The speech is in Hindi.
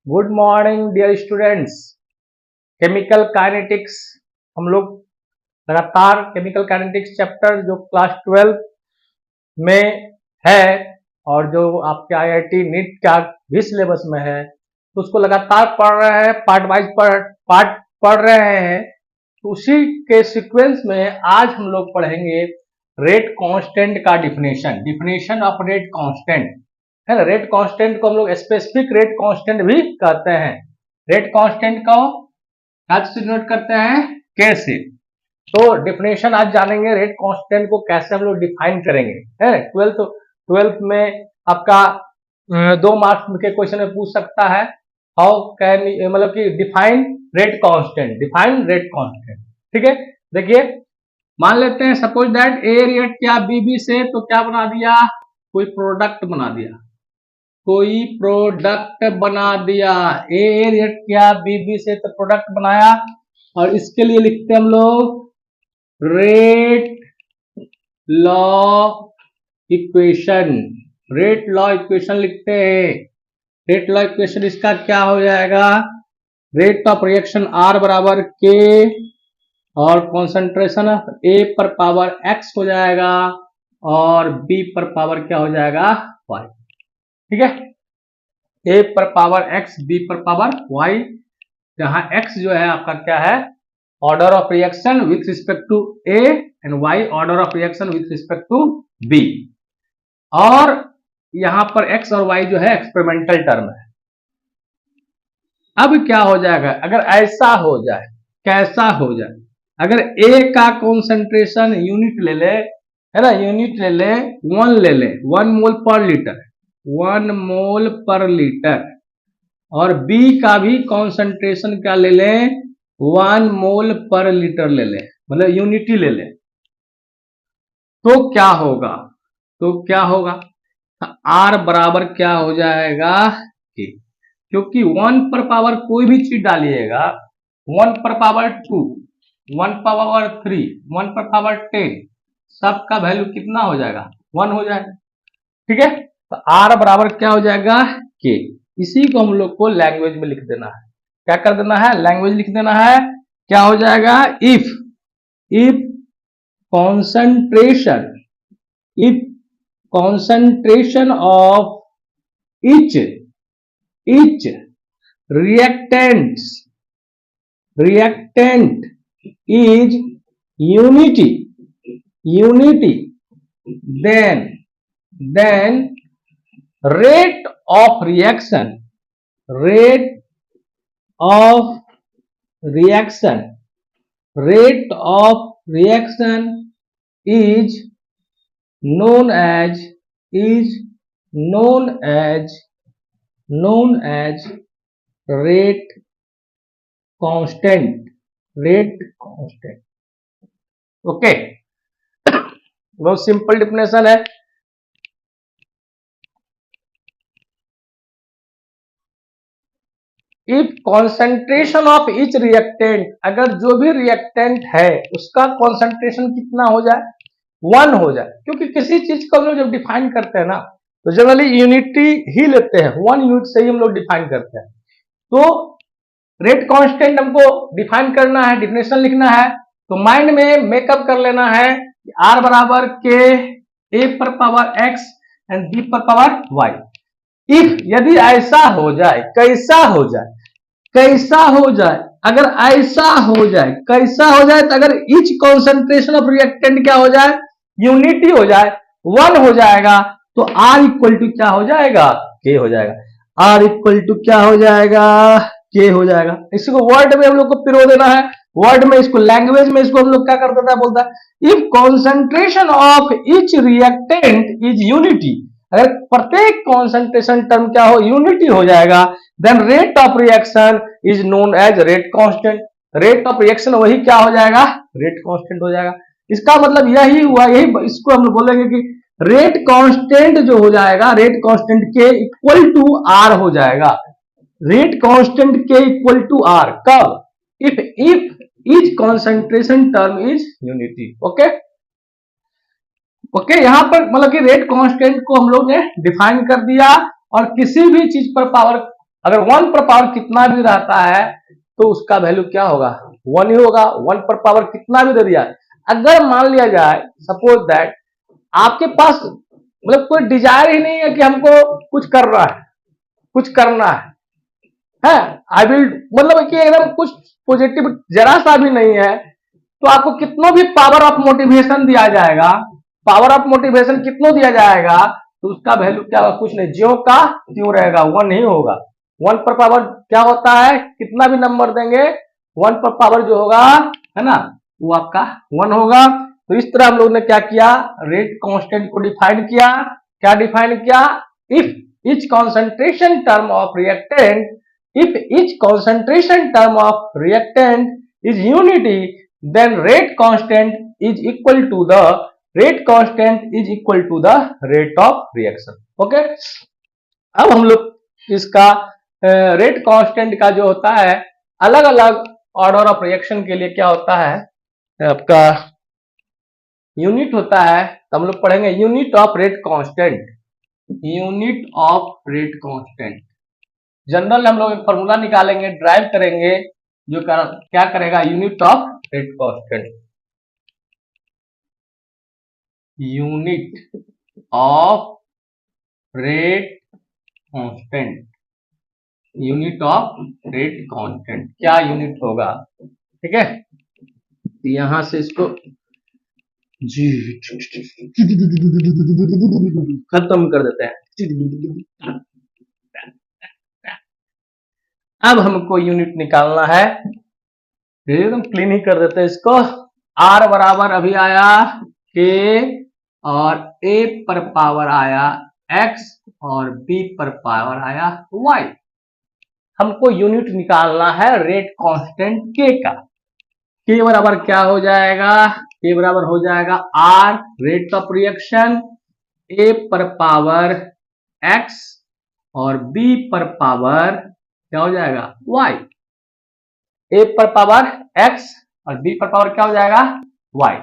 Good morning dear students. Chemical kinetics हम लोग लगातार केमिकल काइनेटिक्स चैप्टर जो क्लास 12 में है और जो आपके आईआईटी नीट का भी सिलेबस में है तो उसको लगातार पढ़ रहे हैं, पार्ट वाइज पार्ट पढ़ रहे हैं। तो उसी के सीक्वेंस में आज हम लोग पढ़ेंगे रेट कांस्टेंट का डिफिनेशन ऑफ रेट कांस्टेंट है ना। रेट कांस्टेंट को हम लोग स्पेसिफिक रेट कांस्टेंट भी कहते हैं। रेट कांस्टेंट को कैसे डिनोट करते हैं, कैसे, तो डिफिनेशन आज जानेंगे। रेट कांस्टेंट को कैसे हम लोग डिफाइन करेंगे है। ट्वेल्थ में आपका 2 मार्क्स के क्वेश्चन में पूछ सकता है, हाउ कैन मतलब कि डिफाइन रेट कांस्टेंट। ठीक है, देखिए मान लेते हैं सपोज दैट ए रिएक्ट किया बीबी से, तो क्या बना दिया, कोई प्रोडक्ट बना दिया। ए रिएक्ट किया बीबी से तो प्रोडक्ट बनाया, और इसके लिए लिखते हैं हम लोग रेट लॉ इक्वेशन लिखते हैं। रेट लॉ इक्वेशन इसका क्या हो जाएगा, रेट ऑफ रिएक्शन आर बराबर के और कॉन्सेंट्रेशन ऑफ ए पर पावर एक्स हो जाएगा और बी पर पावर क्या हो जाएगा, वाई। ठीक है, ए पर पावर एक्स, बी पर पावर वाई, जहां एक्स जो है आपका क्या है, order of reaction with respect to a and y order of reaction with respect to b. और यहां पर एक्स और वाई जो है एक्सपेरिमेंटल टर्म है। अब क्या हो जाएगा, अगर ऐसा हो जाए, कैसा हो जाए, अगर ए का कॉन्सेंट्रेशन यूनिट ले ले है ना, यूनिट ले ले, 1 मोल पर लीटर, और बी का भी कॉन्सेंट्रेशन क्या ले ले, 1 मोल पर लीटर ले ले, मतलब यूनिटी ले ले, तो क्या होगा, आर बराबर क्या हो जाएगा के, क्योंकि 1 पर पावर कोई भी चीज डालिएगा, 1 पर पावर 2, 1 पर पावर 3, 1 पर पावर 10, सबका वैल्यू कितना हो जाएगा, 1 हो जाएगा। ठीक है, तो आर बराबर क्या हो जाएगा के। इसी को हम लोग को लैंग्वेज में लिख देना है, क्या कर देना है, लैंग्वेज लिख देना है। क्या हो जाएगा, if concentration of each reactant is unity, then rate of reaction is known as rate constant। Okay, बहुत सिंपल डिफिनेशन है। If concentration of each reactant, अगर जो भी रिएक्टेंट है उसका कॉन्सेंट्रेशन कितना हो जाए, 1 हो जाए, क्योंकि किसी चीज को हम लोग जब डिफाइन करते हैं ना तो जनरली यूनिटी ही लेते हैं, 1 यूनिट से ही हम लोग डिफाइन करते हैं। तो रेट कांस्टेंट हमको डिफाइन करना है, डिफिनेशन लिखना है, तो माइंड में मेकअप कर लेना है कि आर बराबर के, ए पर पावर एक्स एंड बी पर पावर वाई। इफ यदि ऐसा हो जाए, कैसा हो जाए, अगर ऐसा हो जाए, तो अगर ईच कॉन्सेंट्रेशन ऑफ रिएक्टेंट क्या हो जाए, यूनिटी हो जाए, 1 हो जाएगा, तो आर इक्वल टू क्या हो जाएगा, के हो जाएगा। आर इक्वल टू क्या हो जाएगा, के हो जाएगा। इसको वर्ड में हम लोग को पिरो देना है, वर्ड में, इसको लैंग्वेज में इसको हम लोग क्या कर देता है, बोलता है if concentration of each reactant is unity, अगर प्रत्येक कॉन्सेंट्रेशन टर्म क्या हो, यूनिटी हो जाएगा, then rate of reaction is known as rate constant. Rate of reaction वही क्या हो जाएगा, रेट कांस्टेंट हो जाएगा। इसका मतलब यही हुआ, इसको हम बोलेंगे कि रेट कांस्टेंट जो हो जाएगा, रेट कांस्टेंट के इक्वल टू आर हो जाएगा। रेट कांस्टेंट के इक्वल टू आर कब, if each concentration term is unity. Okay, यहां पर मतलब कि रेट कांस्टेंट को हम लोग ने डिफाइन कर दिया, और किसी भी चीज पर पावर अगर 1 पर पावर कितना भी रहता है तो उसका वैल्यू क्या होगा, 1 ही होगा। 1 पर पावर कितना भी दे दिया, अगर मान लिया जाए सपोज दैट आपके पास मतलब कोई डिजायर ही नहीं है कि हमको कुछ करना है, कुछ करना है आई विल, मतलब कि एकदम कुछ पॉजिटिव जरा सा भी नहीं है, तो आपको कितनों भी पावर ऑफ मोटिवेशन दिया जाएगा, पावर ऑफ मोटिवेशन कितनों दिया जाएगा, तो उसका वैल्यू क्या होगा, कुछ नहीं, ज्यों का त्यों रहेगा, 1 ही होगा। 1 पर पावर क्या होता है, कितना भी नंबर देंगे 1 पर पावर जो होगा है ना, वो आपका 1 होगा। तो इस तरह हम लोग ने क्या किया, रेट कांस्टेंट को डिफाइन किया। क्या डिफाइन किया, if each concentration term of reactant, if each concentration term of reactant is unity, then rate constant is equal to the rate constant is equal to the rate of reaction। Okay, अब हम लोग इसका रेट कांस्टेंट का जो होता है अलग अलग ऑर्डर ऑफ रिएक्शन के लिए क्या होता है, आपका यूनिट होता है। तो हम लोग पढ़ेंगे unit of rate constant, unit of rate constant. General हम लोग एक फॉर्मूला निकालेंगे, ड्राइव करेंगे, जो क्या करेगा, unit of rate constant, unit of rate constant, unit of rate constant क्या यूनिट होगा, ठीक है। यहां से इसको जी खत्म कर देते हैं। अब हमको यूनिट निकालना है, एकदम क्लीन ही कर देते हैं इसको। R बराबर अभी आया K और A पर पावर आया X और B पर पावर आया Y। हमको यूनिट निकालना है रेट कांस्टेंट K का। K बराबर क्या हो जाएगा, K बराबर हो जाएगा R rate of reaction, A पर पावर X और B पर पावर क्या हो जाएगा Y। A पर पावर X और B पर पावर क्या हो जाएगा Y।